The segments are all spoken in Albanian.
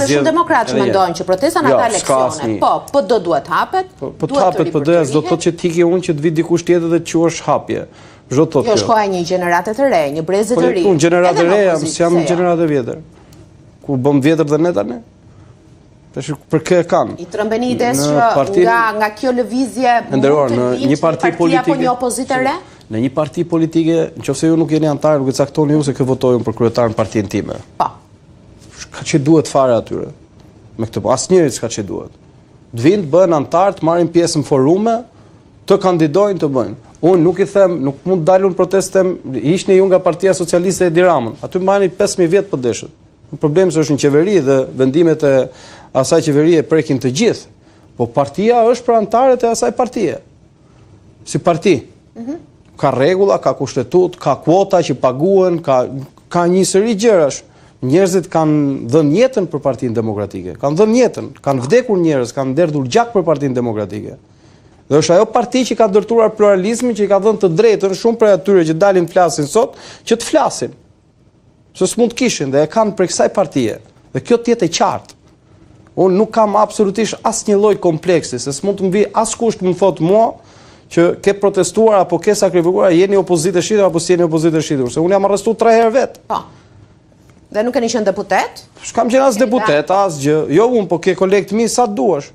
Shumë demokratë që mendojnë që protesta në ata eleksione, po do duhet hapet, po të hapet, po doja s'do të thotë që t'iki unë që të vi dikush tjetër dhe të quash hapje. Jo shkoja një gjenerate të re, një breze të ri. Unë gjenerate re jam, s'jam gjenerate vjetër. Kur bëm vjetër dhe ne tani? Për kë e kanë? I trëmbeni ides që nga kjo lëvizje mund të vinë një parti apo një opozitë e re? Në një parti politike, nëse ju nuk jeni antar, nuk e caktoni ju se kë votojnë për kryetar në partinë time. Po. Ka që duhet fare atyre. Me këtë po, asnjëri s'ka që duhet. Të vinë, të bëhen antar, të marrin pjesë në forume, të kandidojnë, të bëjnë. Unë nuk i them, nuk mund dalun protestem, ishni ju nga Partia Socialiste e Edi Ramën. Aty marrin 5000 vjet për deshët. Problemi është në qeveri dhe vendimet e asaj qeverie prekin të gjithë. Po partia është për antarët e asaj partie. Si parti. Ka rregulla, ka kushtetut, ka kuota që paguen, ka një sëri gjërash. Njerëzit kanë dhënë jetën për Partinë Demokratike. Kanë dhënë jetën, kanë vdekur njerëz, kanë derdhur gjak për Partinë Demokratike. Dhe është ajo parti që ka ndërtuar pluralizmin, që i ka dhënë të drejtën shumë prej atyre që dalin flasin sot, që të flasin. Se s'mund të kishin dhe e kanë për kësaj partie. Dhe kjo tjetë e qartë. Unë nuk kam absolutisht asnjë lloj kompleksi, se s'mund të më vi askush të më thotë mua që ke protestuar apo ke sakrifikuar, jeni opozitë e shitur apo si jeni opozitë e shitur, se unë jam arrestuar 3 herë vetë. Po. Dhe nuk keni qenë deputet? S'kam qenë as deputet, asgjë. Jo unë, po ke kolegë të mi sa duash.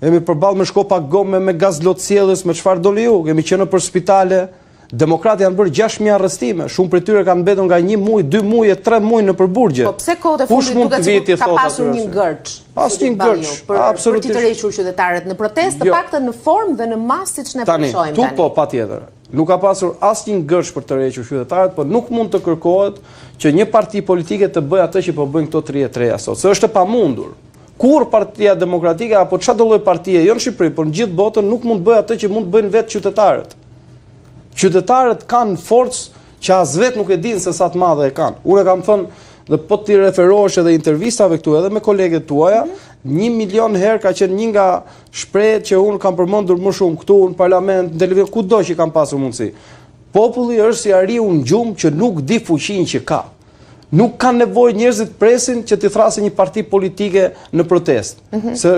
Jemi përballë me shkopa gome, me gaz lotësjellës, me çfarë doli ju. Kemi qenë për spitale. Demokratë janë bërë 6.000 arrestime. Shumë prej tyre kanë mbetur nga 1 muaj, 2 muaj, 3 muaj në përburgje. Po pse kohët e fundit duket se ka pasur një gërç? Asnjë gërç. Për të tërhequr qytetarët në protestë, të paktën në formë dhe në masë siç ne po shohim tani. Tu po patjetër. Nuk ka pasur asnjë gërç për të tërhequr qytetarët, por nuk mund të kërkohet që një parti politike të bëjë atë që po bëjnë këto 33 sot. Se është e pamundur. Kur Partia Demokratike apo çdo lloj partie, jo në Shqipëri, por në gjithë botën nuk mund të bëjë atë që mund të bëjnë vetë qytetarët. Qytetarët kanë forcë që as vetë nuk e dinë se sa të madhe e kanë. Unë kam thënë dhe po ti referohesh edhe intervistave këtu edhe me kolegët tuaja, 1 milion herë ka qenë një nga shprehjet që unë kam përmendur më shumë këtu në parlament, në televizion, kudo që kam pasur mundësi. Populli është si ariu në gjumë që nuk di fuqinë që ka. Nuk kanë nevojë njerëzit presin që t'i thrasë një parti politike në protestë. Se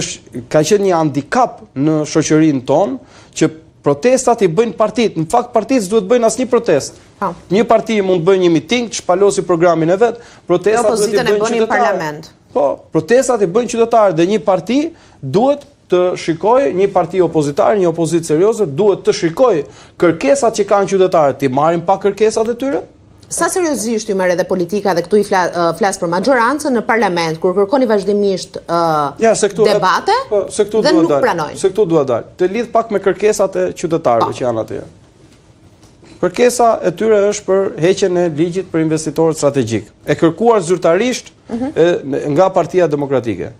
ka qenë një handicap në shoqërinë tonë që protestat i bëjnë partit. Në fakt partitë s'duhet bëjnë asnjë protestë. Një parti mund të bëjë një miting, të shpalosi programin e vet, protestat duhet i bëjnë qytetarët. Po, protestat i bëjnë qytetarët dhe një parti duhet të shikojë, një parti opozitar, një opozitë serioze duhet të shikojë kërkesat që kanë qytetarët, ti marrin pa kërkesat e tyre? Sa seriozisht ju merr edhe politika dhe këtu i flas për majorancën në parlament kur kërkoni vazhdimisht debate dhe nuk pranojnë. Se këtu duhet dalë. Të lidh pak me kërkesat e qytetarëve që janë atje. Kërkesa e tyre është për heqjen e ligjit për investitorët strategjik. E kërkuar zyrtarisht nga Partia Demokratike.